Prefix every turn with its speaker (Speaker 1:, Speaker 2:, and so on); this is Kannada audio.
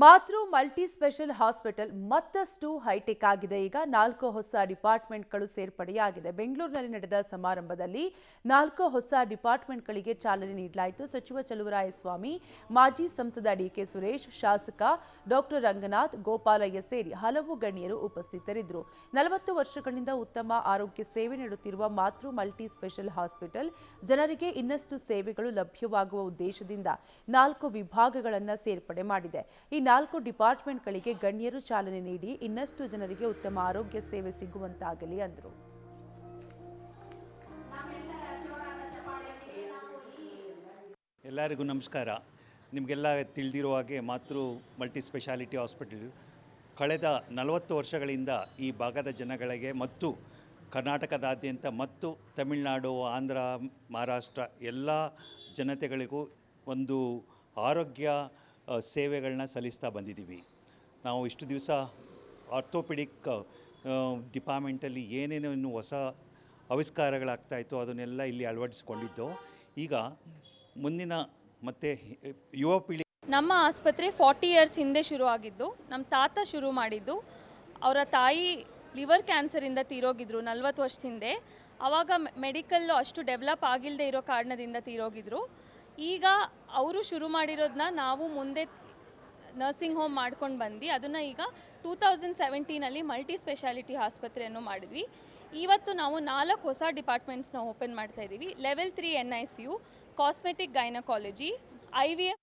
Speaker 1: ಮಾತೃ ಮಲ್ಟಿ ಸ್ಪೆಷಲ್ ಹಾಸ್ಪಿಟಲ್ ಮತ್ತಷ್ಟು ಹೈಟೆಕ್ ಆಗಿದೆ. ಈಗ 4 ಹೊಸ ಡಿಪಾರ್ಟ್ಮೆಂಟ್ಗಳು ಸೇರ್ಪಡೆಯಾಗಿದೆ. ಬೆಂಗಳೂರಿನಲ್ಲಿ ನಡೆದ ಸಮಾರಂಭದಲ್ಲಿ 4 ಹೊಸ ಡಿಪಾರ್ಟ್ಮೆಂಟ್ಗಳಿಗೆ ಚಾಲನೆ ನೀಡಲಾಯಿತು. ಸಚಿವ ಚಲುವರಾಯಸ್ವಾಮಿ, ಮಾಜಿ ಸಂಸದ ಡಿಕೆ ಸುರೇಶ್, ಶಾಸಕ ಡಾಕ್ಟರ್ ರಂಗನಾಥ್, ಗೋಪಾಲಯ್ಯ ಸೇರಿ ಹಲವು ಗಣ್ಯರು ಉಪಸ್ಥಿತರಿದ್ದರು. 40 ವರ್ಷಗಳಿಂದ ಉತ್ತಮ ಆರೋಗ್ಯ ಸೇವೆ ನೀಡುತ್ತಿರುವ ಮಾತೃ ಮಲ್ಟಿ ಸ್ಪೆಷಲ್ ಹಾಸ್ಪಿಟಲ್ ಜನರಿಗೆ ಇನ್ನಷ್ಟು ಸೇವೆಗಳು ಲಭ್ಯವಾಗುವ ಉದ್ದೇಶದಿಂದ 4 ವಿಭಾಗಗಳನ್ನು ಸೇರ್ಪಡೆ ಮಾಡಿದೆ. ಈ 4 ಡಿಪಾರ್ಟ್ಮೆಂಟ್ಗಳಿಗೆ ಗಣ್ಯರು ಚಾಲನೆ ನೀಡಿ ಇನ್ನಷ್ಟು ಜನರಿಗೆ ಉತ್ತಮ ಆರೋಗ್ಯ ಸೇವೆ ಸಿಗುವಂತಾಗಲಿ ಅಂದರು.
Speaker 2: ಎಲ್ಲರಿಗೂ ನಮಸ್ಕಾರ. ನಿಮಗೆಲ್ಲ ತಿಳಿದಿರುವ ಹಾಗೆ ಮಾತೃ ಮಲ್ಟಿ ಸ್ಪೆಷಾಲಿಟಿ ಹಾಸ್ಪಿಟಲ್ ಕಳೆದ 40 ವರ್ಷಗಳಿಂದ ಈ ಭಾಗದ ಜನಗಳಿಗೆ ಮತ್ತು ಕರ್ನಾಟಕದಾದ್ಯಂತ ಮತ್ತು ತಮಿಳುನಾಡು, ಆಂಧ್ರ, ಮಹಾರಾಷ್ಟ್ರ ಎಲ್ಲ ಜನತೆಗಳಿಗೂ ಒಂದು ಆರೋಗ್ಯ ಸೇವೆಗಳನ್ನ ಸಲ್ಲಿಸ್ತಾ ಬಂದಿದ್ದೀವಿ. ನಾವು ಇಷ್ಟು ದಿವಸ ಆರ್ಥೋಪೆಡಿಕ್ ಡಿಪಾರ್ಟ್ಮೆಂಟಲ್ಲಿ ಏನೇನು ಇನ್ನು ಹೊಸ ಆವಿಷ್ಕಾರಗಳಾಗ್ತಾಯಿತ್ತು ಅದನ್ನೆಲ್ಲ ಇಲ್ಲಿ ಅಳವಡಿಸಿಕೊಂಡಿದ್ದು. ಈಗ ಮುಂದಿನ ಮತ್ತು ಯುವ ಪೀಳಿ
Speaker 3: ನಮ್ಮ ಆಸ್ಪತ್ರೆ 40 ಇಯರ್ಸ್ ಹಿಂದೆ ಶುರುವಾಗಿದ್ದು, ನಮ್ಮ ತಾತ ಶುರು ಮಾಡಿದ್ದು. ಅವರ ತಾಯಿ ಲಿವರ್ ಕ್ಯಾನ್ಸರಿಂದ ತೀರೋಗಿದ್ರು 40 ವರ್ಷದ ಹಿಂದೆ. ಆವಾಗ ಮೆಡಿಕಲ್ಲು ಅಷ್ಟು ಡೆವಲಪ್ ಆಗಿಲ್ಲದೆ ಇರೋ ಕಾರಣದಿಂದ ತೀರೋಗಿದ್ರು. ಈಗ ಅವರು ಶುರು ಮಾಡಿರೋದನ್ನ ನಾವು ಮುಂದೆ ನರ್ಸಿಂಗ್ ಹೋಮ್ ಮಾಡ್ಕೊಂಡು ಬಂದು ಅದನ್ನು ಈಗ 2017 ಮಲ್ಟಿ ಸ್ಪೆಷಾಲಿಟಿ ಆಸ್ಪತ್ರೆಯನ್ನು ಮಾಡಿದ್ವಿ. ಇವತ್ತು ನಾವು 4 ಹೊಸ ಡಿಪಾರ್ಟ್ಮೆಂಟ್ಸ್ನ ಓಪನ್ ಮಾಡ್ತಾ ಇದ್ದೀವಿ. Level 3 NICU, cosmetic gynaecology, IVF